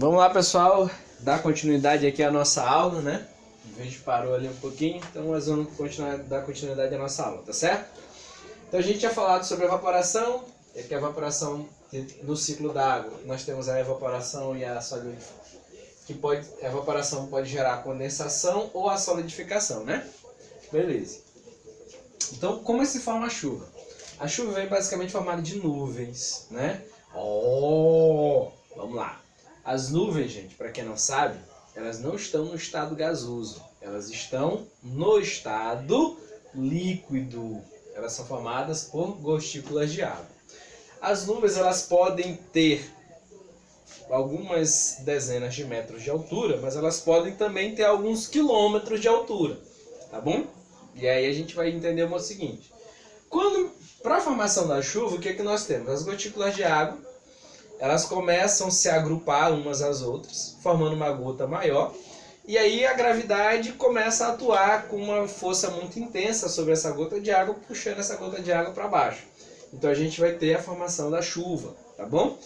Vamos lá, pessoal, dar continuidade aqui à nossa aula, né? O vídeo parou ali um pouquinho, então nós vamos dar continuidade à nossa aula, tá certo? Então a gente tinha falado sobre evaporação, que a evaporação no ciclo da água, nós temos a evaporação e a solidificação, a evaporação pode gerar condensação ou a solidificação, né? Beleza. Então, como se forma a chuva? A chuva vem basicamente formada de nuvens, né? Vamos lá. As nuvens, gente, para quem não sabe, elas não estão no estado gasoso, elas estão no estado líquido. Elas são formadas por gotículas de água. As nuvens, elas podem ter algumas dezenas de metros de altura, mas elas podem também ter alguns quilômetros de altura, tá bom? E aí a gente vai entender o seguinte. Para a formação da chuva, o que é que nós temos? As gotículas de água, elas começam a se agrupar umas às outras, formando uma gota maior. E aí a gravidade começa a atuar com uma força muito intensa sobre essa gota de água, puxando essa gota de água para baixo. Então a gente vai ter a formação da chuva, tá bom?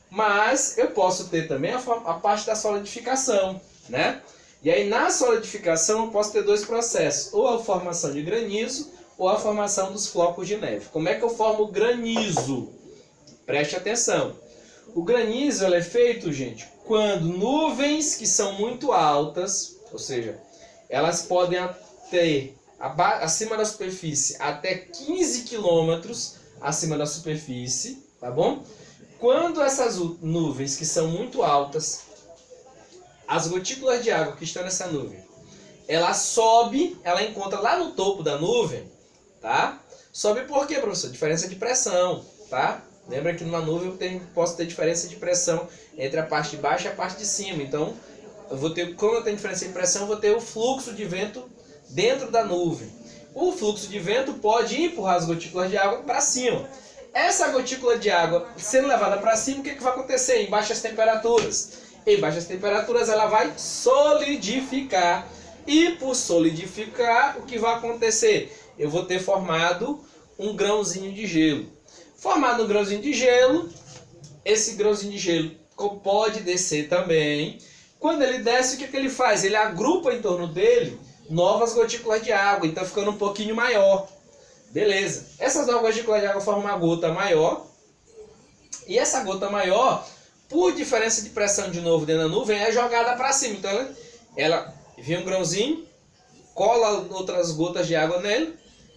Mas eu posso ter também a parte da solidificação, né? E aí na solidificação eu posso ter dois processos, ou a formação de granizo, ou a formação dos flocos de neve. Como é que eu formo o granizo? Preste atenção. O granizo é feito, gente, quando nuvens que são muito altas, ou seja, elas podem ter acima da superfície até 15 quilômetros acima da superfície, tá bom? Quando essas nuvens que são muito altas, as gotículas de água que estão nessa nuvem, ela sobe, ela encontra lá no topo da nuvem, tá? Sobe por quê, professor? Diferença de pressão, tá? Lembra que numa nuvem eu posso ter diferença de pressão entre a parte de baixo e a parte de cima. Então, como eu tenho diferença de pressão, eu vou ter o fluxo de vento dentro da nuvem. O fluxo de vento pode empurrar as gotículas de água para cima. Essa gotícula de água sendo levada para cima, o que vai acontecer em baixas temperaturas? Em baixas temperaturas ela vai solidificar. E por solidificar, o que vai acontecer? Eu vou ter formado um grãozinho de gelo. Formado um grãozinho de gelo, esse grãozinho de gelo pode descer também. Quando ele desce, o que ele faz? Ele agrupa em torno dele novas gotículas de água, então ficando um pouquinho maior. Beleza. Essas novas gotículas de água formam uma gota maior. E essa gota maior, por diferença de pressão de novo dentro da nuvem, é jogada para cima. Então ela vem um grãozinho, cola outras gotas de água nele,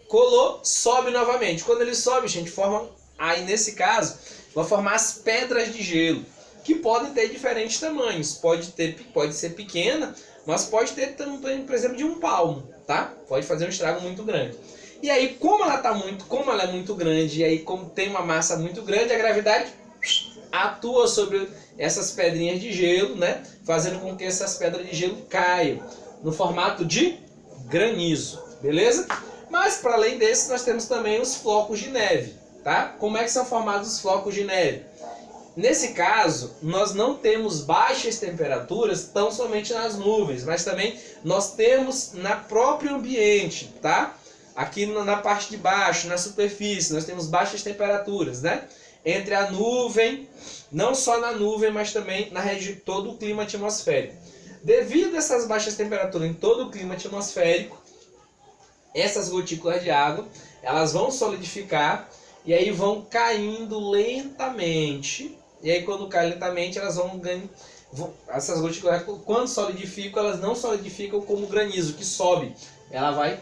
colou, sobe novamente. Quando ele sobe, gente, forma... Aí, nesse caso, vai formar as pedras de gelo, que podem ter diferentes tamanhos. Pode ser pequena, mas pode ter tamanho, por exemplo, de um palmo, tá? Pode fazer um estrago muito grande. E aí, como ela é muito grande, e aí como tem uma massa muito grande, a gravidade atua sobre essas pedrinhas de gelo, né? Fazendo com que essas pedras de gelo caiam no formato de granizo, beleza? Mas, para além desse, nós temos também os flocos de neve. Tá? Como é que são formados os flocos de neve? Nesse caso, nós não temos baixas temperaturas tão somente nas nuvens, mas também nós temos na próprio ambiente, tá? Aqui na parte de baixo, na superfície, nós temos baixas temperaturas, né? Entre a nuvem, não só na nuvem, mas também na região, todo o clima atmosférico. Devido a essas baixas temperaturas em todo o clima atmosférico, essas gotículas de água, elas vão solidificar e aí vão caindo lentamente. E aí quando cai lentamente, elas vão ganhando... Essas gotículas, quando solidificam, elas não solidificam como granizo, que sobe. Ela vai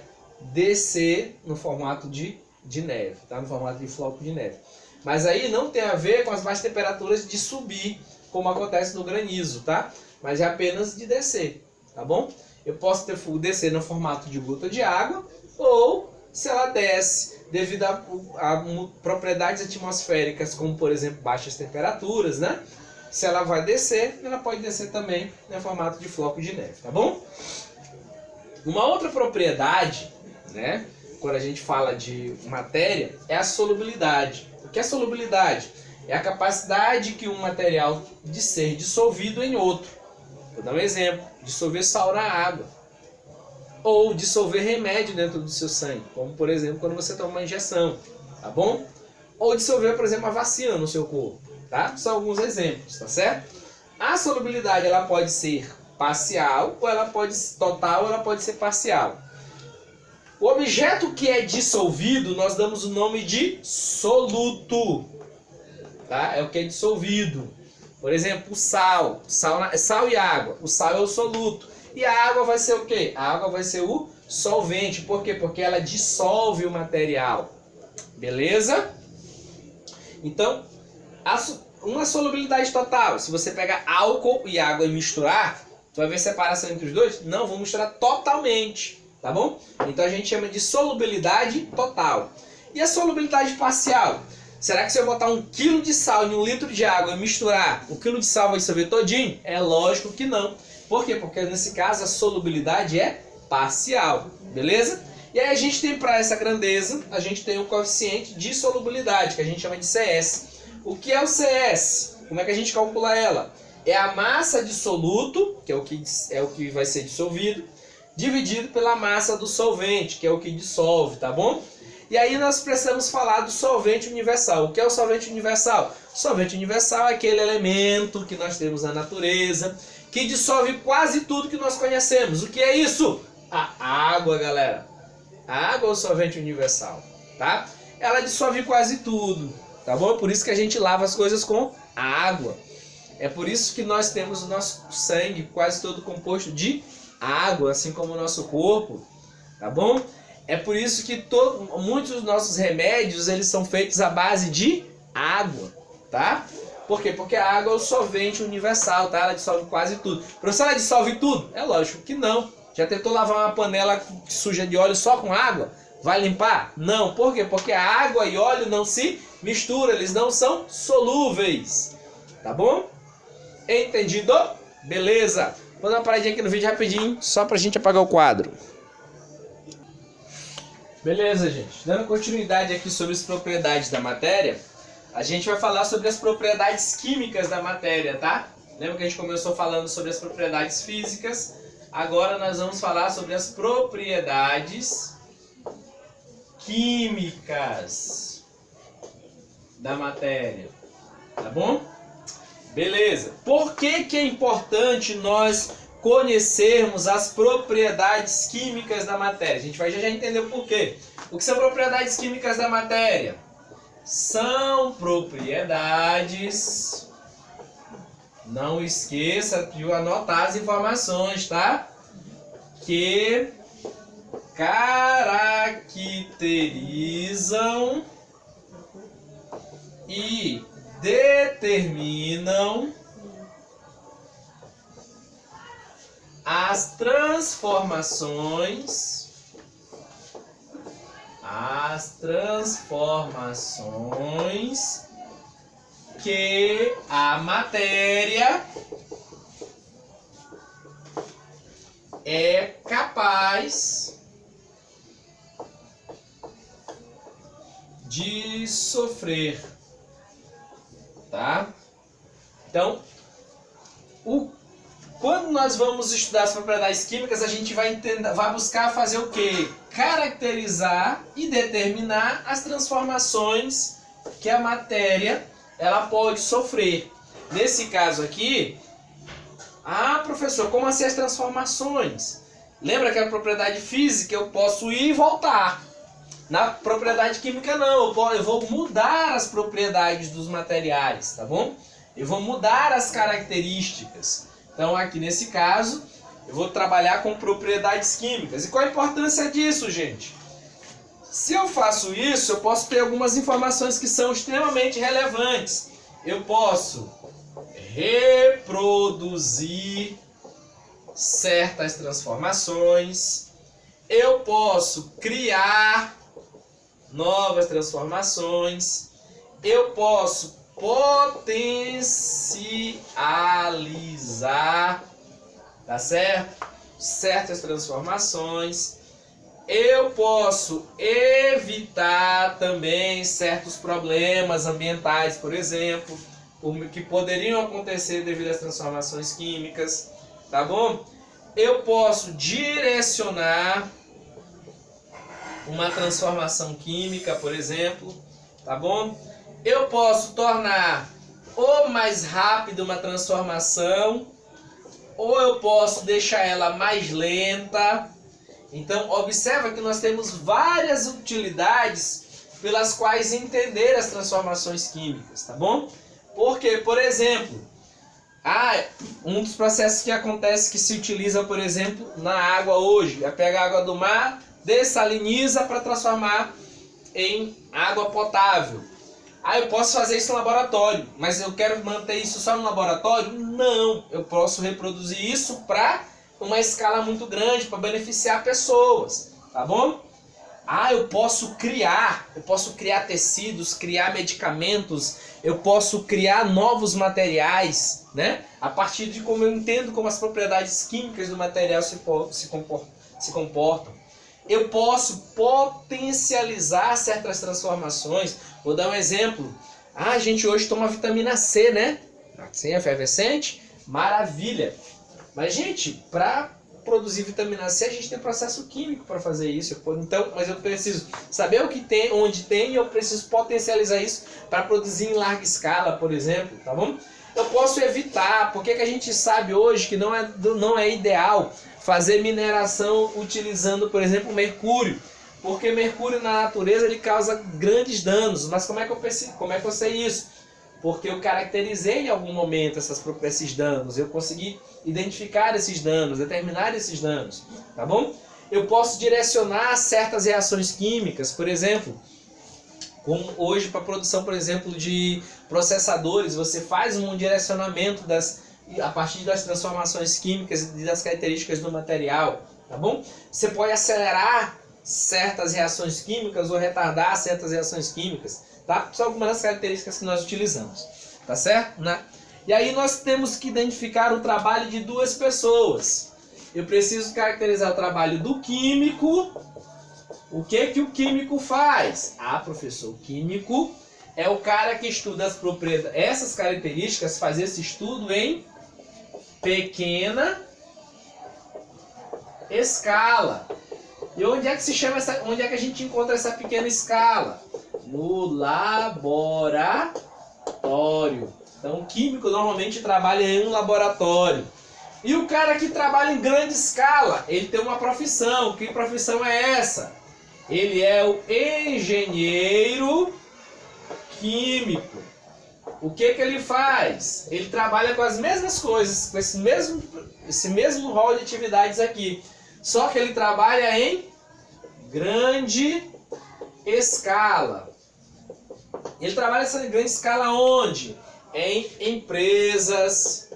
descer no formato de neve, tá? No formato de floco de neve. Mas aí não tem a ver com as baixas temperaturas de subir, como acontece no granizo, tá? Mas é apenas de descer, tá bom? Eu posso descer no formato de gota de água, ou se ela desce devido a propriedades atmosféricas, como por exemplo baixas temperaturas, né? Se ela vai descer, ela pode descer também no formato de floco de neve, tá bom? Uma outra propriedade, né? Quando a gente fala de matéria, é a solubilidade. O que é solubilidade? É a capacidade que um material de ser dissolvido em outro. Vou dar um exemplo: dissolver sal na água. Ou dissolver remédio dentro do seu sangue, como por exemplo quando você toma uma injeção, tá bom? Ou dissolver, por exemplo, uma vacina no seu corpo, tá? São alguns exemplos, tá certo? a solubilidade ela pode ser parcial, ou ela pode ser total, ou ela pode ser parcial. O objeto que é dissolvido, nós damos o nome de soluto. Tá? É o que é dissolvido. Por exemplo, o sal. Sal e água. O sal é o soluto. E a água vai ser o quê? A água vai ser o solvente. Por quê? Porque ela dissolve o material. Beleza? Então, uma solubilidade total. Se você pegar álcool e água e misturar, tu vai ver separação entre os dois? Não, vou misturar totalmente. Tá bom? Então a gente chama de solubilidade total. E a solubilidade parcial? Será que se eu botar 1 kg de sal em 1 litro de água e misturar, 1 kg de sal vai dissolver todinho? É lógico que não. Por quê? Porque nesse caso a solubilidade é parcial. Beleza? E aí a gente tem para essa grandeza, a gente tem o coeficiente de solubilidade, que a gente chama de CS. O que é o CS? Como é que a gente calcula ela? É a massa de soluto, que é o que vai ser dissolvido, dividido pela massa do solvente, que é o que dissolve, tá bom? E aí nós precisamos falar do solvente universal. O que é o solvente universal? O solvente universal é aquele elemento que nós temos na natureza, que dissolve quase tudo que nós conhecemos. O que é isso? A água, galera. A água é o solvente universal, tá? Ela dissolve quase tudo, tá bom? Por isso que a gente lava as coisas com a água. É por isso que nós temos o nosso sangue quase todo composto de água, assim como o nosso corpo, tá bom? É por isso que muitos dos nossos remédios, eles são feitos à base de água, tá? Por quê? Porque a água é o solvente universal, tá? Ela dissolve quase tudo. Professor, ela dissolve tudo? É lógico que não. Já tentou lavar uma panela suja de óleo só com água? Vai limpar? Não. Por quê? Porque a água e óleo não se misturam, eles não são solúveis, tá bom? Entendido? Beleza. Vou dar uma paradinha aqui no vídeo rapidinho, só pra gente apagar o quadro. Beleza, gente. Dando continuidade aqui sobre as propriedades da matéria, a gente vai falar sobre as propriedades químicas da matéria, tá? Lembra que a gente começou falando sobre as propriedades físicas? Agora nós vamos falar sobre as propriedades químicas da matéria, tá bom? Beleza. Por que é importante nós conhecermos as propriedades químicas da matéria? A gente vai já entender o porquê. O que são propriedades químicas da matéria? São propriedades... Não esqueça de anotar as informações, tá? Que caracterizam e determinam as transformações que a matéria é capaz de sofrer, tá? Então, quando nós vamos estudar as propriedades químicas, a gente vai buscar fazer o quê? Caracterizar e determinar as transformações que a matéria ela pode sofrer. Nesse caso aqui, professor, como assim as transformações? Lembra que a propriedade física eu posso ir e voltar. Na propriedade química não, eu vou mudar as propriedades dos materiais, tá bom? Eu vou mudar as características. Então aqui nesse caso, eu vou trabalhar com propriedades químicas. E qual a importância disso, gente? Se eu faço isso, eu posso ter algumas informações que são extremamente relevantes. Eu posso reproduzir certas transformações. Eu posso criar novas transformações. Eu posso potencializar, tá certo? Certas transformações. Eu posso evitar também certos problemas ambientais, por exemplo, que poderiam acontecer devido às transformações químicas, tá bom? Eu posso direcionar uma transformação química, por exemplo, tá bom? Eu posso tornar ou mais rápido uma transformação, ou eu posso deixar ela mais lenta. Então, observa que nós temos várias utilidades pelas quais entender as transformações químicas, tá bom? Porque, por exemplo, um dos processos que acontece, que se utiliza, por exemplo, na água hoje, é pegar a água do mar, dessaliniza para transformar em água potável. Eu posso fazer isso no laboratório, mas eu quero manter isso só no laboratório? Não, eu posso reproduzir isso para uma escala muito grande, para beneficiar pessoas, tá bom? Eu posso criar tecidos, criar medicamentos, eu posso criar novos materiais, né? A partir de como eu entendo como as propriedades químicas do material se comportam. Eu posso potencializar certas transformações. Vou dar um exemplo. A gente hoje toma vitamina C, né? Sem efervescente, maravilha. Mas, gente, para produzir vitamina C, a gente tem processo químico para fazer isso. Então, mas eu preciso saber o que tem, onde tem, e eu preciso potencializar isso para produzir em larga escala, por exemplo, tá bom? Eu posso evitar, porque que a gente sabe hoje que não é ideal fazer mineração utilizando, por exemplo, mercúrio. Porque mercúrio na natureza ele causa grandes danos. Mas como é que eu sei isso? Porque eu caracterizei em algum momento esses danos. Eu consegui identificar esses danos, determinar esses danos. Tá bom? Eu posso direcionar certas reações químicas, por exemplo, como hoje para a produção, por exemplo, de processadores, você faz um direcionamento a partir das transformações químicas e das características do material, tá bom? Você pode acelerar certas reações químicas ou retardar certas reações químicas, tá? São algumas das características que nós utilizamos, tá certo? Né? E aí nós temos que identificar o trabalho de duas pessoas. Eu preciso caracterizar o trabalho do químico. O que o químico faz? Professor, o químico é o cara que estuda essas características, faz esse estudo em pequena escala. E onde é que onde é que a gente encontra essa pequena escala? No laboratório. Então o químico normalmente trabalha em um laboratório. E o cara que trabalha em grande escala, ele tem uma profissão. Que profissão é essa? Ele é o engenheiro químico. O que ele faz? Ele trabalha com as mesmas coisas, com esse mesmo rol de atividades aqui. Só que ele trabalha em grande escala. Ele trabalha em grande escala onde? Em empresas.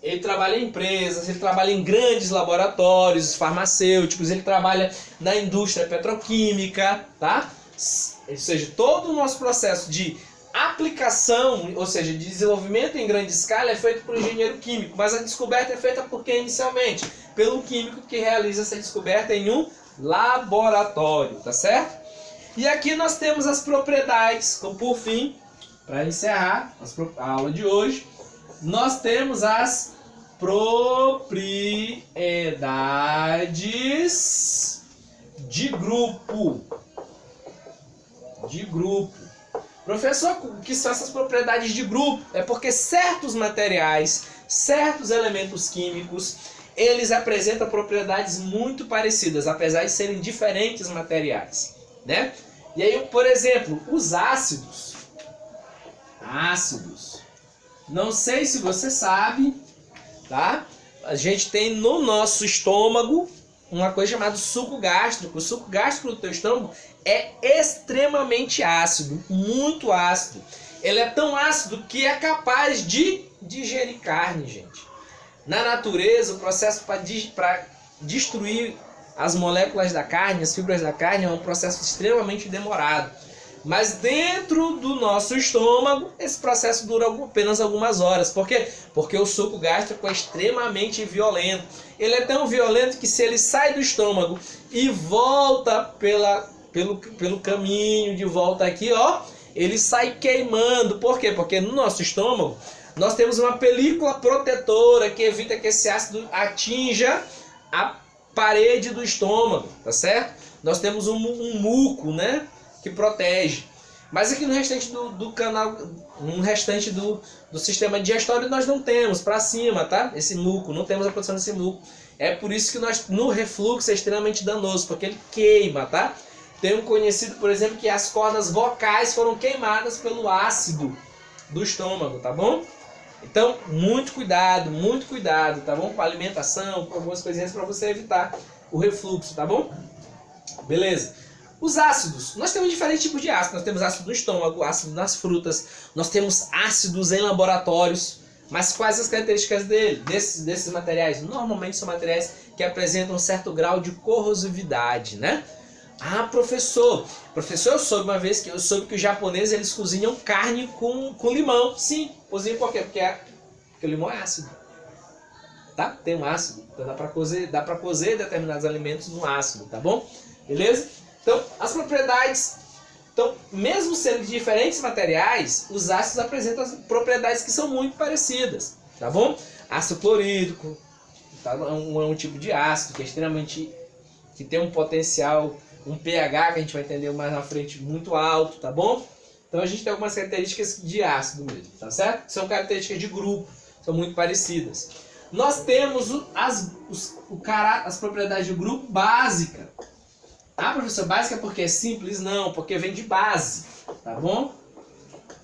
Ele trabalha em empresas, ele trabalha em grandes laboratórios farmacêuticos, ele trabalha na indústria petroquímica, tá? Ou seja, todo o nosso processo de aplicação, ou seja, de desenvolvimento em grande escala é feito por um engenheiro químico, mas a descoberta é feita por quem inicialmente? Pelo químico que realiza essa descoberta em um laboratório, tá certo? E aqui nós temos as propriedades, como por fim, para encerrar a aula de hoje, nós temos as propriedades de grupo. Professor, o que são essas propriedades de grupo? É porque certos materiais, certos elementos químicos, eles apresentam propriedades muito parecidas, apesar de serem diferentes materiais, né? E aí, por exemplo, os ácidos. Não sei se você sabe, tá? A gente tem no nosso estômago uma coisa chamada suco gástrico. O suco gástrico do teu estômago é extremamente ácido, muito ácido. Ele é tão ácido que é capaz de digerir carne, gente. Na natureza, o processo para destruir as moléculas da carne, as fibras da carne, é um processo extremamente demorado. Mas dentro do nosso estômago, esse processo dura apenas algumas horas. Por quê? Porque o suco gástrico é extremamente violento. Ele é tão violento que se ele sai do estômago e volta pelo caminho de volta aqui, ó, ele sai queimando. Por quê? Porque no nosso estômago nós temos uma película protetora que evita que esse ácido atinja a parede do estômago, tá certo? Nós temos um muco, né, que protege. Mas aqui no restante do canal, no restante do sistema digestório nós não temos para cima, tá? Esse muco, não temos a produção desse muco. É por isso que no refluxo é extremamente danoso, porque ele queima, tá? Tem um conhecido, por exemplo, que as cordas vocais foram queimadas pelo ácido do estômago, tá bom? Então, muito cuidado, tá bom? Com a alimentação, com algumas coisinhas para você evitar o refluxo, tá bom? Beleza. Os ácidos. Nós temos diferentes tipos de ácido. Nós temos ácido no estômago, ácido nas frutas. Nós temos ácidos em laboratórios. Mas quais as características desses materiais? Normalmente são materiais que apresentam um certo grau de corrosividade, né? Ah, professor, eu soube uma vez que os japoneses eles cozinham carne com limão. Sim, cozinham por quê? Porque o limão é ácido. Tá? Tem um ácido. Então dá pra cozer determinados alimentos no ácido, tá bom? Beleza? Então, as propriedades. Então, mesmo sendo de diferentes materiais, os ácidos apresentam propriedades que são muito parecidas, tá bom? Ácido clorídrico, tá? É um tipo de ácido que é extremamente, que tem um potencial, um pH que a gente vai entender mais na frente muito alto, tá bom? Então a gente tem algumas características de ácido mesmo, tá certo? São características de grupo, são muito parecidas. Nós temos as propriedades de grupo básica. Ah, professor, básica porque é simples? Não, porque vem de base, tá bom?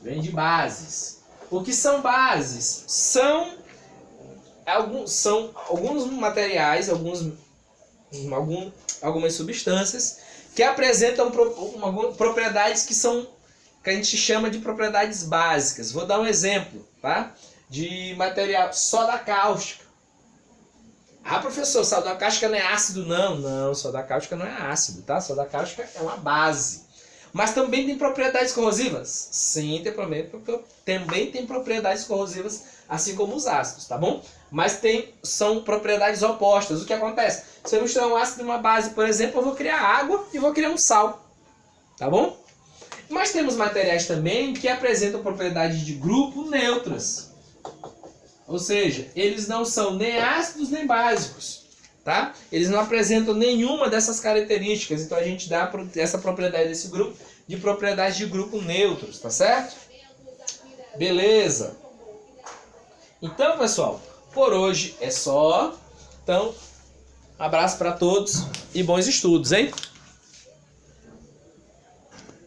Vem de bases. O que são bases? São alguns materiais, algumas substâncias que apresentam propriedades que a gente chama de propriedades básicas. Vou dar um exemplo, tá? De material, soda cáustica. Ah, professor, soda cáustica não é ácido? Não, soda cáustica não é ácido, tá? Soda cáustica é uma base. Mas também tem propriedades corrosivas? Sim, também tem propriedades corrosivas, assim como os ácidos, tá bom? Mas são propriedades opostas. O que acontece? Se eu misturar um ácido e uma base, por exemplo, eu vou criar água e vou criar um sal, tá bom? Mas temos materiais também que apresentam propriedades de grupo neutras. Ou seja, eles não são nem ácidos nem básicos, tá? Eles não apresentam nenhuma dessas características, então a gente dá essa propriedade desse grupo de propriedades de grupo neutros, tá certo? Beleza. Então, pessoal, por hoje é só. Então, abraço para todos e bons estudos, hein?